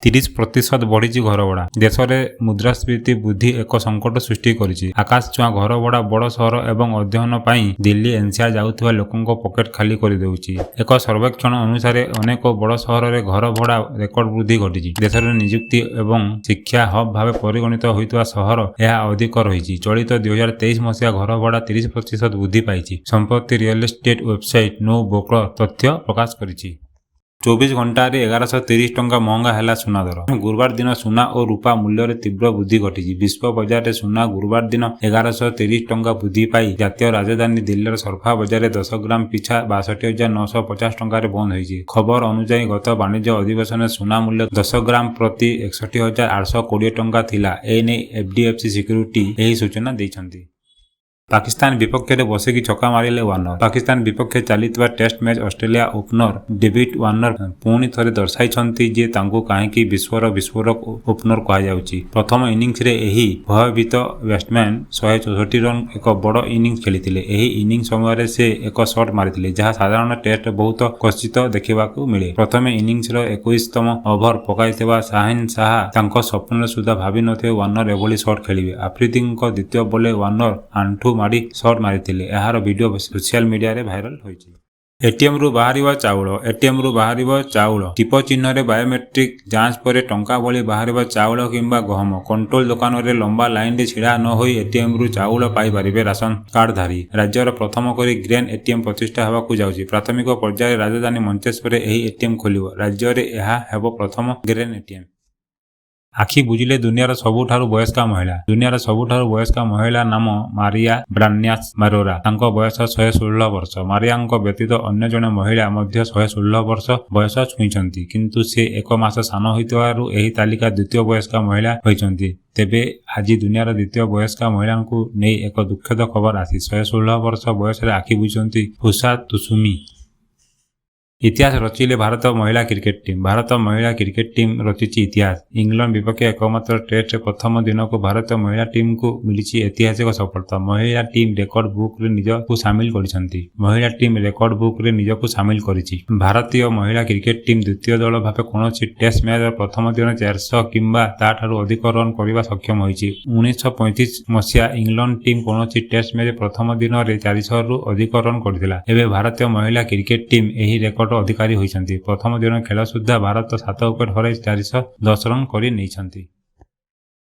30% ବଢ଼ିଛି ଘର ଭଡ଼ା। ଦେଶରେ ମୁଦ୍ରାସ୍ଫୀତି ବୃଦ୍ଧି ଏକ ସଙ୍କଟ ସୃଷ୍ଟି କରିଛି। ଆକାଶ ଛୁଆଁ ଘର ଭଡ଼ା ବଡ଼ ସହର ଏବଂ ଅଧ୍ୟୟନ ପାଇଁ ଦିଲ୍ଲୀ ଏନସିଆର ଯାଉଥିବା ଲୋକଙ୍କ ପକେଟ ଖାଲି କରିଦେଉଛି। ଏକ ସର୍ବେକ୍ଷଣ ଅନୁସାରେ ଅନେକ ବଡ଼ ସହରରେ ଘର ଭଡ଼ା ରେକର୍ଡ ବୃଦ୍ଧି ଘଟିଛି। ଦେଶରେ ନିଯୁକ୍ତି ଏବଂ ଶିକ୍ଷା ହବ୍ ଭାବେ ପରିଗଣିତ ହୋଇଥିବା ସହର ଏହା ଅଧିକ ରହିଛି। ଚଳିତ 2023 ମସିହା ଘର ଭଡ଼ା 30% ବୃଦ୍ଧି ପାଇଛି। ସମ୍ପ୍ରତି real estate website no broker ତଥ୍ୟ ପ୍ରକାଶ କରିଛି। 24 ଘଣ୍ଟାରେ 1130 ଟଙ୍କା ମହଙ୍ଗା ହେଲା ସୁନା ଦର। ଗୁରୁବାର ଦିନ ସୁନା ଓ ରୂପା ମୂଲ୍ୟରେ ତୀବ୍ର ବୃଦ୍ଧି ଘଟିଛି। ବିଶ୍ୱ ବଜାରରେ ସୁନା ଗୁରୁବାର ଦିନ 1130 ଟଙ୍କା ବୃଦ୍ଧି ପାଇ ଜାତୀୟ ରାଜଧାନୀ ଦିଲ୍ଲୀର ସର୍ଫା ବଜାରରେ 10 ଗ୍ରାମ ପିଛା 62,950 ଟଙ୍କାରେ ବନ୍ଦ ହୋଇଛି। ଖବର ଅନୁଯାୟୀ ଗତ ବାଣିଜ୍ୟ ଅଧିବେଶନରେ ସୁନା ମୂଲ୍ୟ 10 ଗ୍ରାମ ପ୍ରତି 61,820 ଟଙ୍କା ଥିଲା। ଏନେଇ ଏଫଡିଏଫସି ସିକ୍ୟୁରିଟି ଏହି ସୂଚନା ଦେଇଛନ୍ତି। ପାକିସ୍ତାନ ବିପକ୍ଷରେ ବସିକି ଛକା ମାରିଲେ ୱାର୍ଣ୍ଣର। ପାକିସ୍ତାନ ବିପକ୍ଷରେ ଚାଲିଥିବା test match Australia opener David Warner ପୁଣି ଥରେ ଦର୍ଶାଇଛନ୍ତି ଯେ ତାଙ୍କୁ କାହିଁକି ବିଶ୍ୱର ବିସ୍ଫୋରକ ଓପନର କୁହାଯାଉଛି। ପ୍ରଥମ ଇନିଂସରେ ଏହି ଭୟଭୀତ ବ୍ୟାଟ୍ସମ୍ୟାନ୍ 164 ରନ୍ ଏକ ବଡ଼ ଇନିଂସ ଖେଳିଥିଲେ। ଏହି ଇନିଂସ ସମୟରେ ସେ ଏକ ସଟ୍ ମାରିଥିଲେ ଯାହା ସାଧାରଣ ଟେଷ୍ଟରେ ବହୁତ କ୍ୱଚିତ ଦେଖିବାକୁ ମିଳେ। ପ୍ରଥମ ଇନିଂସର 21ତମ ଓଭର ପକାଇଥିବା ସାହିନ୍ ଶାହା ତାଙ୍କ ସ୍ୱପ୍ନରେ ସୁଦ୍ଧା ଭାବି ନଥିଲେ ୱାର୍ଣ୍ଣର ଏଭଳି ସଟ୍ ଖେଳିବେ। ଆଫ୍ରିଦିଙ୍କ ଦ୍ୱିତୀୟ ବଲରେ ୱାର୍ଣ୍ଣର ଆଣ୍ଠୁ ମାଡ଼ି ସଟ୍ ମାରିଥିଲେ। ଏହାର ଭିଡ଼ିଓ ସୋସିଆଲ ମିଡିଆରେ ଭାଇରାଲ ହୋଇଛି। ଏଟିଏମ୍ରୁ ବାହାରିବ ଚାଉଳ। ଏଟିଏମ୍ରୁ ବାହାରିବ ଚାଉଳ। ଟିପ ଚିହ୍ନରେ ବାୟୋମେଟ୍ରିକ୍ ଯାଞ୍ଚ ପରେ ଟଙ୍କା ଭଳି ବାହାରିବ ଚାଉଳ କିମ୍ବା ଗହମ। କଣ୍ଟ୍ରୋଲ ଦୋକାନରେ ଲମ୍ବା ଲାଇନରେ ଛିଡ଼ା ନ ହୋଇ ଏଟିଏମ୍ରୁ ଚାଉଳ ପାଇପାରିବେ ରାସନ କାର୍ଡଧାରୀ। ରାଜ୍ୟର ପ୍ରଥମ କରି ଗ୍ରେନ୍ ଏଟିଏମ୍ ପ୍ରତିଷ୍ଠା ହେବାକୁ ଯାଉଛି। ପ୍ରାଥମିକ ପର୍ଯ୍ୟାୟରେ ରାଜଧାନୀ ମଞ୍ଚେଶ୍ୱରରେ ଏହି ଏଟିଏମ୍ ଖୋଲିବ। ରାଜ୍ୟରେ ଏହା ହେବ ପ୍ରଥମ ଗ୍ରେନ୍ ଏଟିଏମ୍। ଆଖି ବୁଜିଲେ ଦୁନିଆର ସବୁଠାରୁ ବୟସ୍କା ମହିଳା। ଦୁନିଆର ସବୁଠାରୁ ବୟସ୍କା ମହିଳା ନାମ ମାରିଆ ବ୍ରାନ୍ୟାସ୍ ମାରୋରା। ତାଙ୍କ ବୟସ 116 ବର୍ଷ। ମାରିଆଙ୍କ ବ୍ୟତୀତ ଅନ୍ୟ ଜଣେ ମହିଳା ମଧ୍ୟ 116 ବର୍ଷ ବୟସ ଛୁଇଁଛନ୍ତି। କିନ୍ତୁ ସେ ଏକ ମାସ ସାନ ହୋଇଥିବାରୁ ଏହି ତାଲିକା ଦ୍ୱିତୀୟ ବୟସ୍କା ମହିଳା ହୋଇଛନ୍ତି। ତେବେ ଆଜି ଦୁନିଆର ଦ୍ୱିତୀୟ ବୟସ୍କା ମହିଳାଙ୍କୁ ନେଇ ଏକ ଦୁଃଖଦ ଖବର ଆସିଛି। 116 ବର୍ଷ ବୟସରେ ଆଖି ବୁଜିଛନ୍ତି ଉଷା ତୁସୁମି। ଇତିହାସ ରଚିଲେ ଭାରତ ମହିଳା କ୍ରିକେଟ ଟିମ୍। ଭାରତ ମହିଳା କ୍ରିକେଟ ଟିମ୍ ରଚିଛି ଇତିହାସ। ଇଂଲଣ୍ଡ ବିପକ୍ଷେ ଏକମାତ୍ର ଟେଷ୍ଟରେ ପ୍ରଥମ ଦିନକୁ ଭାରତୀୟ ମହିଳା ଟିମ୍କୁ ମିଳିଛି ଐତିହାସିକ ସଫଳତା। ମହିଳା ଟିମ୍ ରେକର୍ଡ ବୁକ୍ରେ ନିଜକୁ ସାମିଲ କରିଛନ୍ତି। ମହିଳା ଟିମ୍ ରେକର୍ଡ ବୁକ୍ରେ ନିଜକୁ ସାମିଲ କରିଛି। ଭାରତୀୟ ମହିଳା କ୍ରିକେଟ ଟିମ୍ ଦ୍ୱିତୀୟ ଦଳ ଭାବେ କୌଣସି ଟେଷ୍ଟ ମ୍ୟାଚର ପ୍ରଥମ ଦିନ 400 କିମ୍ବା ତାଠାରୁ ଅଧିକ ରନ୍ କରିବା ସକ୍ଷମ ହୋଇଛି। 1935 ମସିହା ଇଂଲଣ୍ଡ ଟିମ୍ କୌଣସି ଟେଷ୍ଟ ମ୍ୟାଚ ପ୍ରଥମ ଦିନରେ 400ରୁ ଅଧିକ ରନ୍ କରିଥିଲା। ଏବେ ଭାରତୀୟ ମହିଳା କ୍ରିକେଟ ଟିମ୍ ଏହି ରେକର୍ଡ ଅଧିକାରୀ ହୋଇଛନ୍ତି। ପ୍ରଥମ ଦିନ ଖେଳ ସୁଦ୍ଧା ଭାରତ 7 ୱିକେଟ୍ ହରାଇ 410 ରନ୍ କରି ନେଇଛନ୍ତି।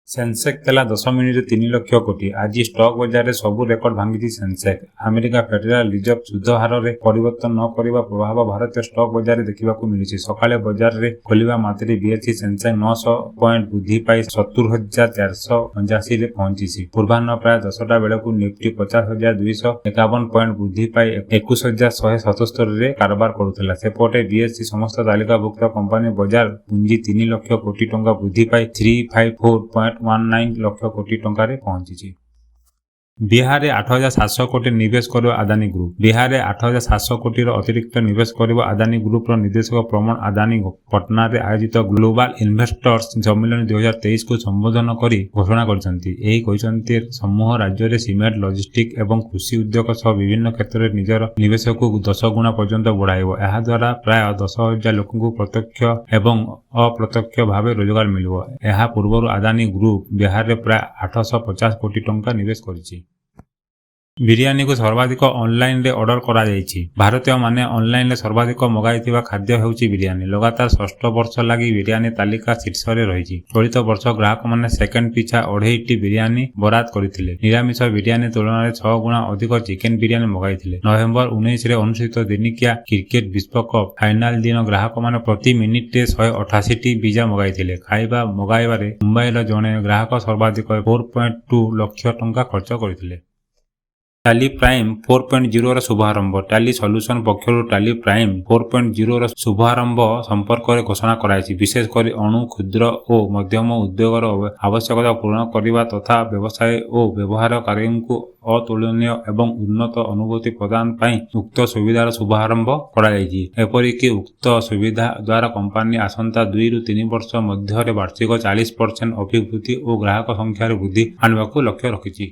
ସେନ୍ସେକ୍ସ ଥିଲା 10 ମିନିଟରେ 3 ଲକ୍ଷ କୋଟି। ଆଜି ଷ୍ଟକ୍ ବଜାରରେ ସବୁ ରେକର୍ଡ ଭାଙ୍ଗିଛି ସେନ୍ସେକ୍ସ। ଆମେରିକା ଫେଡେରାଲ ରିଜର୍ଭ ସୁଧ ହାରରେ ପରିବର୍ତ୍ତନ ନ କରିବା ପ୍ରଭାବ ଭାରତୀୟ ଷ୍ଟକ୍ ବଜାରରେ ଦେଖିବାକୁ ମିଳିଛି। ସକାଳେ ବଜାରରେ ଖୋଲିବା ମାତ୍ରେ ବିଏସ୍ଇ ସେନ୍ସେକ୍ସ 900 ପଏଣ୍ଟ ବୃଦ୍ଧି ପାଇ 70,485ରେ ପହଞ୍ଚିଛି। ପୂର୍ବାହ୍ନ ପ୍ରାୟ 10ଟା ବେଳକୁ ନିଫ୍ଟି 50,251 ପଏଣ୍ଟ ବୃଦ୍ଧି ପାଇ 21,177ରେ କାରବାର କରୁଥିଲା। ସେପଟେ ବିଏସ୍ଇ ସମସ୍ତ ତାଲିକାଭୁକ୍ତ କମ୍ପାନୀ ବଜାର ପୁଞ୍ଜି 3 ଲକ୍ଷ କୋଟି ଟଙ୍କା ବୃଦ୍ଧି ପାଇ 354.19 ଲକ୍ଷ କୋଟି ଟଙ୍କାରେ ପହଞ୍ଚିଛି। ବିହାରରେ 8,700 କୋଟି ନିବେଶ କରିବ ଆଦାନୀ ଗ୍ରୁପ। ବିହାରରେ 8,700 କୋଟିର ଅତିରିକ୍ତ ନିବେଶ କରିବ ଆଦାନୀ ଗ୍ରୁପର ନିର୍ଦ୍ଦେଶକ ପ୍ରମୋଦ ଆଦାନୀ ପଟନାରେ ଆୟୋଜିତ ଗ୍ଲୋବାଲ ଇନଭେଷ୍ଟର୍ସ ସମ୍ମିଳନୀ 2023କୁ ସମ୍ବୋଧନ କରି ଘୋଷଣା କରିଛନ୍ତି। ଏହି କହିଛନ୍ତି ସମୂହ ରାଜ୍ୟରେ ସିମେଣ୍ଟ, ଲଜିଷ୍ଟିକ୍ ଏବଂ କୃଷି ଉଦ୍ୟୋଗ ସହ ବିଭିନ୍ନ କ୍ଷେତ୍ରରେ ନିଜର ନିବେଶକୁ 10 ଗୁଣା ପର୍ଯ୍ୟନ୍ତ ବଢ଼ାଇବ। ଏହାଦ୍ୱାରା ପ୍ରାୟ 10,000 ଲୋକଙ୍କୁ ପ୍ରତ୍ୟକ୍ଷ ଏବଂ ଅପ୍ରତ୍ୟକ୍ଷ ଭାବେ ରୋଜଗାର ମିଳିବ। ଏହା ପୂର୍ବରୁ ଆଦାନୀ ଗ୍ରୁପ ବିହାରରେ ପ୍ରାୟ 850 କୋଟି ଟଙ୍କା ନିବେଶ କରିଛି। ବିରିୟାନୀକୁ ସର୍ବାଧିକ ଅନଲାଇନରେ ଅର୍ଡର କରାଯାଇଛି। ଭାରତୀୟମାନେ ଅନଲାଇନରେ ସର୍ବାଧିକ ମଗାଇଥିବା ଖାଦ୍ୟ ହେଉଛି ବିରିୟାନୀ। ଲଗାତାର ଷଷ୍ଠ ବର୍ଷ ଲାଗି ବିରିୟାନୀ ତାଲିକା ଶୀର୍ଷରେ ରହିଛି। ଚଳିତ ବର୍ଷ ଗ୍ରାହକମାନେ ସେକେଣ୍ଡ ପିଛା 2.5ଟି ବିରିୟାନୀ ବରାଦ କରିଥିଲେ। ନିରାମିଷ ବିରିୟାନୀ ତୁଳନାରେ 6 ଗୁଣା ଅଧିକ ଚିକେନ ବିରିୟାନୀ ମଗାଇଥିଲେ। ନଭେମ୍ବର 19ରେ ଅନୁଷ୍ଠିତ ଦିନିକିଆ କ୍ରିକେଟ ବିଶ୍ୱକପ ଫାଇନାଲ ଦିନ ଗ୍ରାହକମାନେ ପ୍ରତି ମିନିଟରେ 188ଟି ପିଜା ମଗାଇଥିଲେ। ଖାଇବା ମଗାଇବାରେ ମୁମ୍ବାଇର ଜଣେ ଗ୍ରାହକ ସର୍ବାଧିକ 4.2 ଲକ୍ଷ ଟଙ୍କା ଖର୍ଚ୍ଚ କରିଥିଲେ। ଟାଲି ପ୍ରାଇମ୍ 4.0ର ଶୁଭାରମ୍ଭ। ଟାଲି ସଲ୍ୟୁସନ ପକ୍ଷରୁ ଟାଲି ପ୍ରାଇମ୍ 4.0ର ଶୁଭାରମ୍ଭ ସମ୍ପର୍କରେ ଘୋଷଣା କରାଯାଇଛି। ବିଶେଷ କରି ଅଣୁ, କ୍ଷୁଦ୍ର ଓ ମଧ୍ୟମ ଉଦ୍ୟୋଗର ଆବଶ୍ୟକତା ପୂରଣ କରିବା ତଥା ବ୍ୟବସାୟ ଓ ବ୍ୟବହାରକାରୀଙ୍କୁ ଅତୁଳନୀୟ ଏବଂ ଉନ୍ନତ ଅନୁଭୂତି ପ୍ରଦାନ ପାଇଁ ଉକ୍ତ ସୁବିଧାର ଶୁଭାରମ୍ଭ କରାଯାଇଛି। ଏପରିକି ଉକ୍ତ ସୁବିଧା ଦ୍ୱାରା କମ୍ପାନୀ ଆସନ୍ତା 2ରୁ 3 ବର୍ଷ ମଧ୍ୟରେ ବାର୍ଷିକ 40% ଅଭିବୃଦ୍ଧି ଓ ଗ୍ରାହକ ସଂଖ୍ୟାରେ ବୃଦ୍ଧି ଆଣିବାକୁ ଲକ୍ଷ୍ୟ ରଖିଛି।